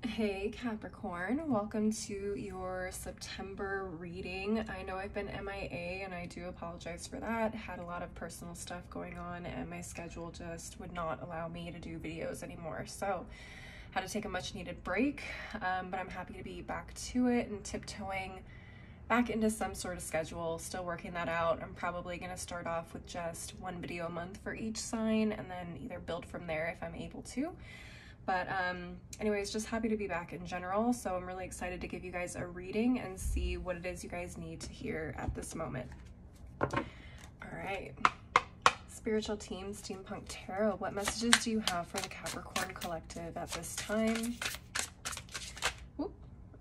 Hey Capricorn, welcome to your September reading. I know I've been MIA and I do apologize for that. Had a lot of personal stuff going on and my schedule just would not allow me to do videos anymore. So had to take a much needed break, but I'm happy to be back to it and tiptoeing back into some sort of schedule. Still working that out. I'm probably going to start off with just one video a month for each sign and then either build from there if I'm able to. But anyways, just happy to be back in general. So I'm really excited to give you guys a reading and see what it is you guys need to hear at this moment. All right. Spiritual team, Steampunk Tarot, what messages do you have for the Capricorn collective at this time? Whoop,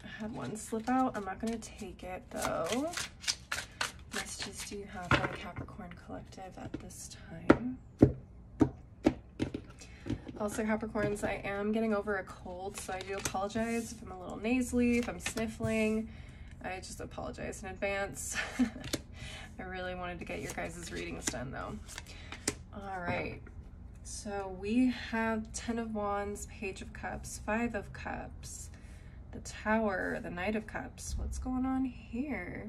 I had one slip out. I'm not going to take it though. What messages do you have for the Capricorn collective at this time? Also, Capricorns, I am getting over a cold, so I do apologize if I'm a little nasally, if I'm sniffling. I just apologize in advance. I really wanted to get your guys' readings done, though. All right, so we have 10 of Wands, Page of Cups, 5 of Cups, the Tower, the Knight of Cups. What's going on here?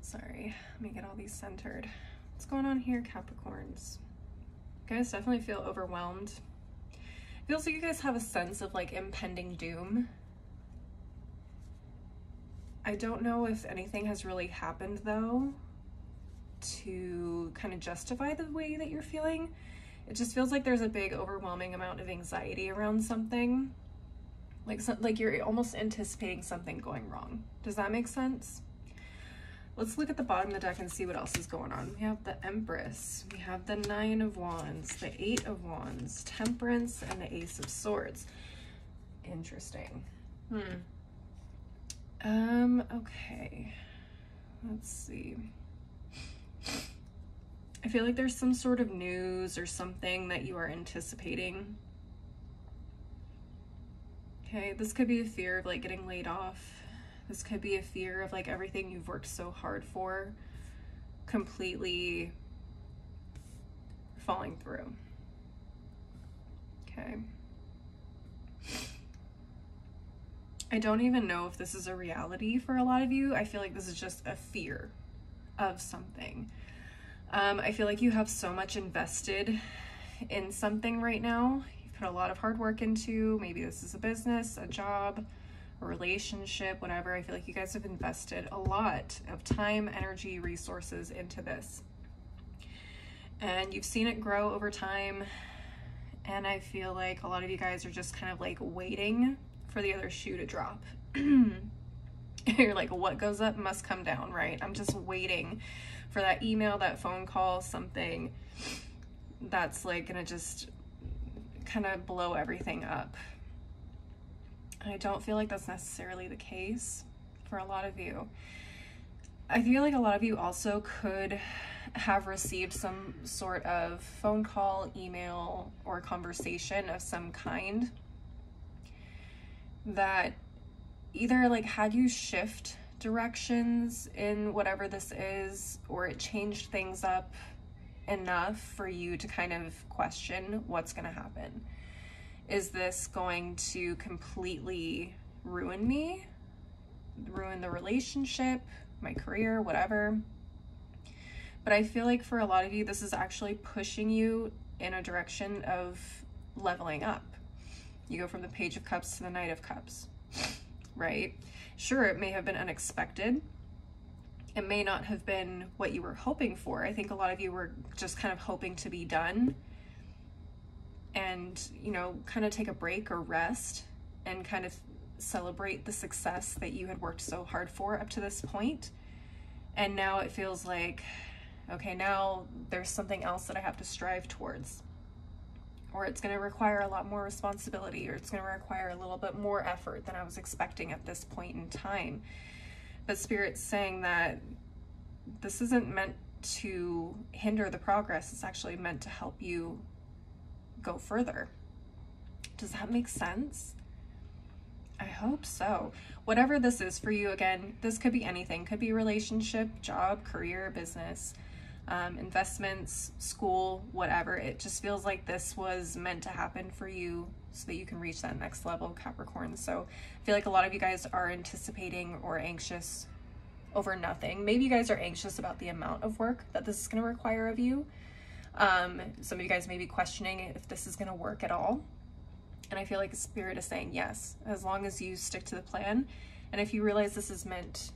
Sorry, let me get all these centered. What's going on here, Capricorns? You guys definitely feel overwhelmed. It feels like you guys have a sense of like impending doom. I don't know if anything has really happened though to kind of justify the way that you're feeling. It just feels like there's a big overwhelming amount of anxiety around something. Like you're almost anticipating something going wrong. Does that make sense? Let's look at the bottom of the deck and see what else is going on. We have the Empress, we have the 9 of Wands, the 8 of Wands, Temperance, and the Ace of Swords. Interesting. Okay. Let's see. I feel like there's some sort of news or something that you are anticipating. Okay, this could be a fear of like getting laid off. This could be a fear of like everything you've worked so hard for completely falling through. Okay. I don't even know if this is a reality for a lot of you. I feel like this is just a fear of something. I feel like you have so much invested in something right now. You've put a lot of hard work into, maybe this is a business, a job, a relationship, whatever. I feel like you guys have invested a lot of time, energy, resources into this. And you've seen it grow over time. And I feel like a lot of you guys are just kind of like waiting for the other shoe to drop. You're like, what goes up must come down, right? I'm just waiting for that email, that phone call, something that's like gonna just kind of blow everything up. I don't feel like that's necessarily the case for a lot of you. I feel like a lot of you also could have received some sort of phone call, email, or conversation of some kind that either like had you shift directions in whatever this is, or it changed things up enough for you to kind of question what's going to happen. Is this going to completely ruin me, ruin the relationship, my career, whatever? But I feel like for a lot of you, this is actually pushing you in a direction of leveling up. You go from the Page of Cups to the Knight of Cups, right? Sure, it may have been unexpected. It may not have been what you were hoping for. I think a lot of you were just kind of hoping to be done and, you know, kind of take a break or rest and kind of celebrate the success that you had worked so hard for up to this point. And now it feels like, okay, now there's something else that I have to strive towards, or it's going to require a lot more responsibility, or it's going to require a little bit more effort than I was expecting at this point in time. But Spirit's saying that this isn't meant to hinder the progress. It's actually meant to help you go further. Does that make sense? I hope so. Whatever this is for you, again, this could be anything. Could be a relationship, job, career, business, investments, school, whatever. It just feels like this was meant to happen for you so that you can reach that next level, Capricorn. So I feel like a lot of you guys are anticipating or anxious over nothing. Maybe you guys are anxious about the amount of work that this is going to require of you. Some of you guys may be questioning if this is going to work at all. And I feel like the Spirit is saying yes, as long as you stick to the plan. And if you realize this is meant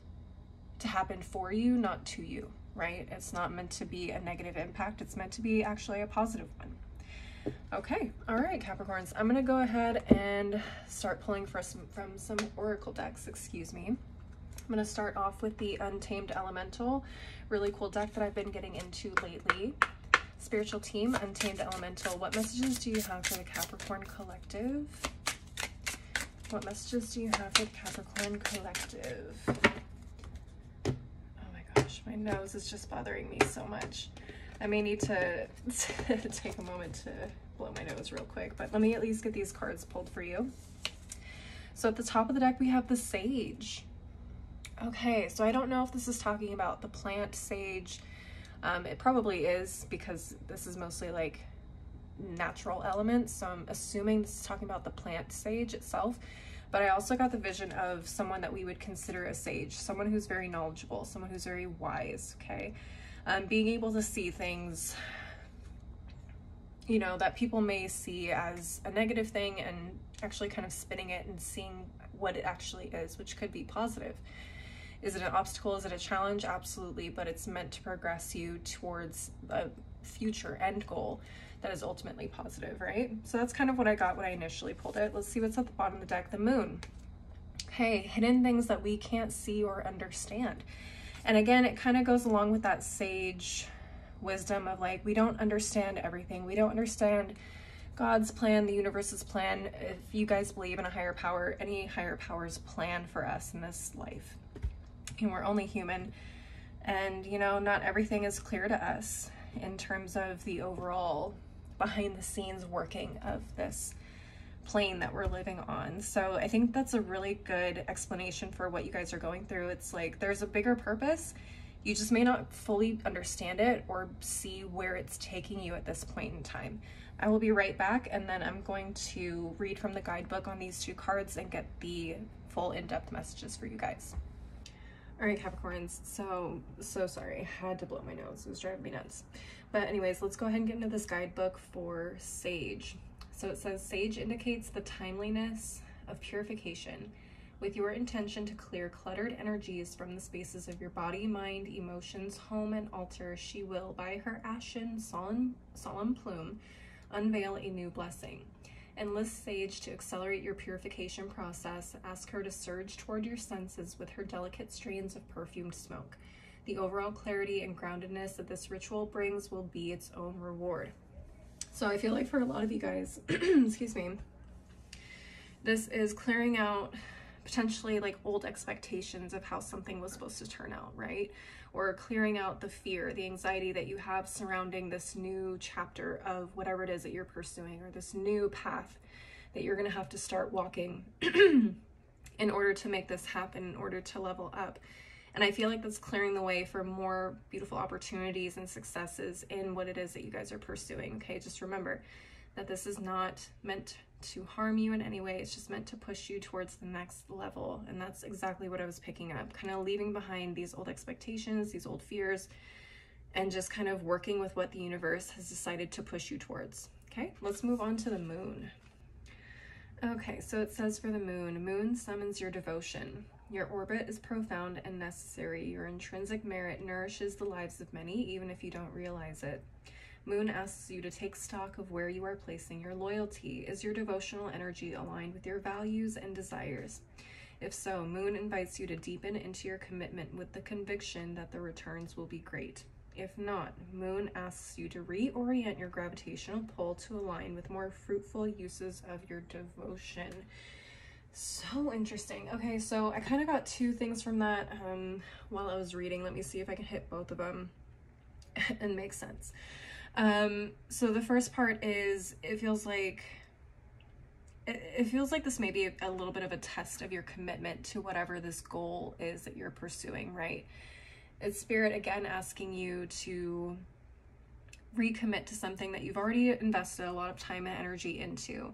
to happen for you, not to you, right? It's not meant to be a negative impact. It's meant to be actually a positive one. Okay, all right, Capricorns. I'm going to go ahead and start pulling from some oracle decks, excuse me. I'm going to start off with the Untamed Elemental, really cool deck that I've been getting into lately. Spiritual team, Untamed Elemental. What messages do you have for the Capricorn Collective? What messages do you have for the Capricorn Collective? Oh my gosh, my nose is just bothering me so much. I may need to take a moment to blow my nose real quick, but let me at least get these cards pulled for you. So at the top of the deck, we have the Sage. Okay, so I don't know if this is talking about the plant sage. It probably is, because this is mostly like natural elements. So I'm assuming this is talking about the plant sage itself. But I also got the vision of someone that we would consider a sage, someone who's very knowledgeable, someone who's very wise, okay? Being able to see things, you know, that people may see as a negative thing and actually kind of spinning it and seeing what it actually is, which could be positive. Is it an obstacle? Is it a challenge? Absolutely, but it's meant to progress you towards a future end goal that is ultimately positive, right? So that's kind of what I got when I initially pulled it. Let's see what's at the bottom of the deck, the Moon. Okay, hidden things that we can't see or understand. And again, it kind of goes along with that sage wisdom of like, we don't understand everything. We don't understand God's plan, the universe's plan. If you guys believe in a higher power, any higher power's plan for us in this life. And we're only human. And, you know, not everything is clear to us in terms of the overall behind the scenes working of this plane that we're living on. So I think that's a really good explanation for what you guys are going through. It's like there's a bigger purpose. You just may not fully understand it or see where it's taking you at this point in time. I will be right back, and then I'm going to read from the guidebook on these two cards and get the full in-depth messages for you guys. All right, Capricorns, so sorry, I had to blow my nose. It was driving me nuts. But anyways, let's go ahead and get into this guidebook for Sage. So it says, Sage indicates the timeliness of purification. With your intention to clear cluttered energies from the spaces of your body, mind, emotions, home, and altar, she will, by her ashen, solemn plume, unveil a new blessing. Enlist Sage to accelerate your purification process. Ask her to surge toward your senses with her delicate strains of perfumed smoke. The overall clarity and groundedness that this ritual brings will be its own reward. So I feel like for a lot of you guys, excuse me, this is clearing out potentially like old expectations of how something was supposed to turn out, right? Or clearing out the fear, the anxiety that you have surrounding this new chapter of whatever it is that you're pursuing, or this new path that you're going to have to start walking in order to make this happen, in order to level up. And I feel like that's clearing the way for more beautiful opportunities and successes in what it is that you guys are pursuing. Okay, just remember that this is not meant to harm you in any way. It's just meant to push you towards the next level. And that's exactly what I was picking up, kind of leaving behind these old expectations, these old fears, and just kind of working with what the universe has decided to push you towards. Okay, let's move on to the Moon. Okay, so it says for the Moon summons your devotion. Your orbit is profound and necessary. Your intrinsic merit nourishes the lives of many, even if you don't realize it. Moon asks you to take stock of where you are placing your loyalty. Is your devotional energy aligned with your values and desires? If so, Moon invites you to deepen into your commitment with the conviction that the returns will be great. If not, Moon asks you to reorient your gravitational pull to align with more fruitful uses of your devotion. So interesting. Okay, so I kind of got two things from that while I was reading. Let me see if I can hit both of them and make sense. So the first part is, it feels like this may be a little bit of a test of your commitment to whatever this goal is that you're pursuing, right? It's Spirit again asking you to recommit to something that you've already invested a lot of time and energy into.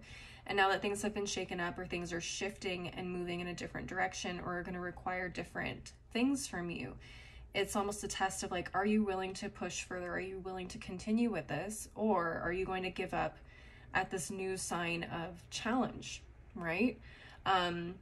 And now that things have been shaken up, or things are shifting and moving in a different direction, or are going to require different things from you, it's almost a test of like, are you willing to push further? Are you willing to continue with this? Or are you going to give up at this new sign of challenge, right? And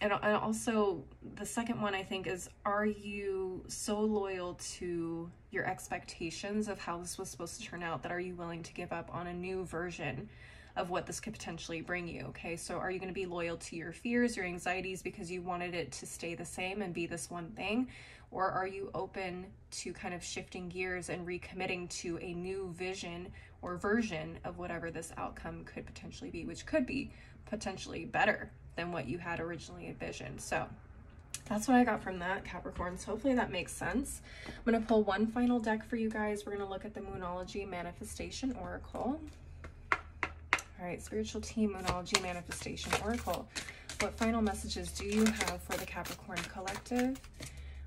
also the second one, I think, is, are you so loyal to your expectations of how this was supposed to turn out that are you willing to give up on a new version of what this could potentially bring you? Okay, so are you going to be loyal to your fears, your anxieties, because you wanted it to stay the same and be this one thing? Or are you open to kind of shifting gears and recommitting to a new vision or version of whatever this outcome could potentially be, which could be potentially better than what you had originally envisioned? So that's what I got from that, Capricorns. Hopefully that makes sense. I'm going to pull one final deck for you guys. We're going to look at the Moonology Manifestation Oracle. All right, Spiritual Team Moonology Manifestation Oracle. What final messages do you have for the Capricorn Collective?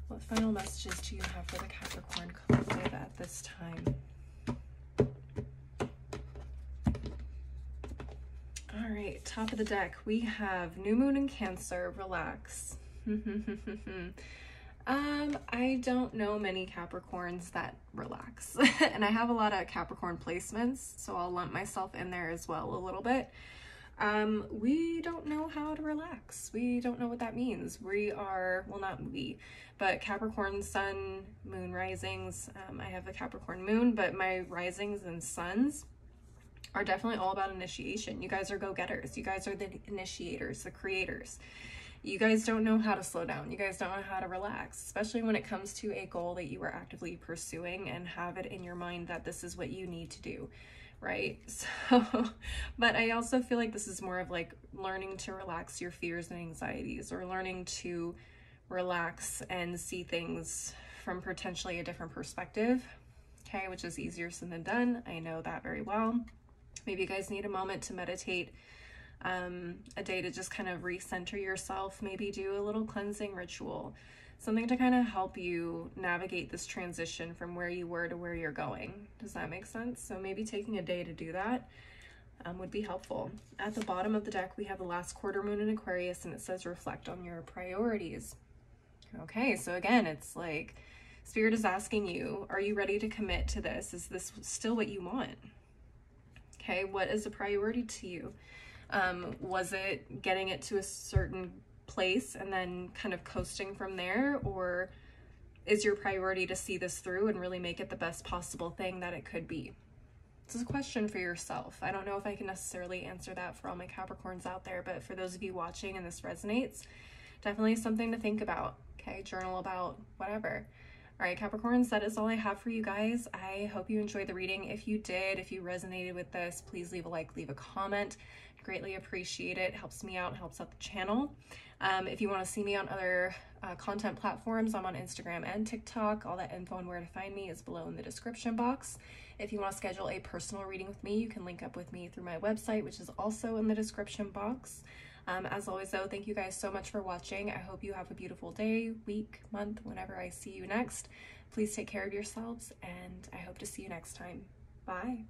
What final messages do you have for the Capricorn Collective at this time? All right, top of the deck, we have New Moon in Cancer, relax. I don't know many Capricorns that relax. And I have a lot of Capricorn placements, so I'll lump myself in there as well a little bit. We don't know how to relax. We don't know what that means. We are, well, not we, but Capricorn Sun, Moon risings. I have the Capricorn Moon, but my risings and suns are definitely all about initiation. You guys are go-getters. You guys are the initiators, the creators. You guys don't know how to slow down. You guys don't know how to relax, especially when it comes to a goal that you are actively pursuing and have it in your mind that this is what you need to do, right? So, but I also feel like this is more of like learning to relax your fears and anxieties, or learning to relax and see things from potentially a different perspective, okay, which is easier said than done. I know that very well. Maybe you guys need a moment to meditate, a day to just kind of recenter yourself, maybe do a little cleansing ritual, something to kind of help you navigate this transition from where you were to where you're going. Does that make sense? So maybe taking a day to do that would be helpful. At the bottom of the deck, we have the last quarter moon in Aquarius, and it says reflect on your priorities. Okay, so again, it's like Spirit is asking you, are you ready to commit to this? Is this still what you want? Okay, what is a priority to you? Was it getting it to a certain place and then kind of coasting from there? Or is your priority to see this through and really make it the best possible thing that it could be? This is a question for yourself. I don't know if I can necessarily answer that for all my Capricorns out there, but for those of you watching and this resonates, definitely something to think about. Okay, journal about, whatever. All right, Capricorns, that is all I have for you guys. I hope you enjoyed the reading. If you did, if you resonated with this, please leave a like, leave a comment. Greatly appreciate it. Helps me out, helps out the channel. If you want to see me on other content platforms, I'm on Instagram and TikTok. All that info on where to find me is below in the description box. If you want to schedule a personal reading with me, you can link up with me through my website, which is also in the description box. As always, though, thank you guys so much for watching. I hope you have a beautiful day, week, month, whenever I see you next. Please take care of yourselves, and I hope to see you next time. Bye.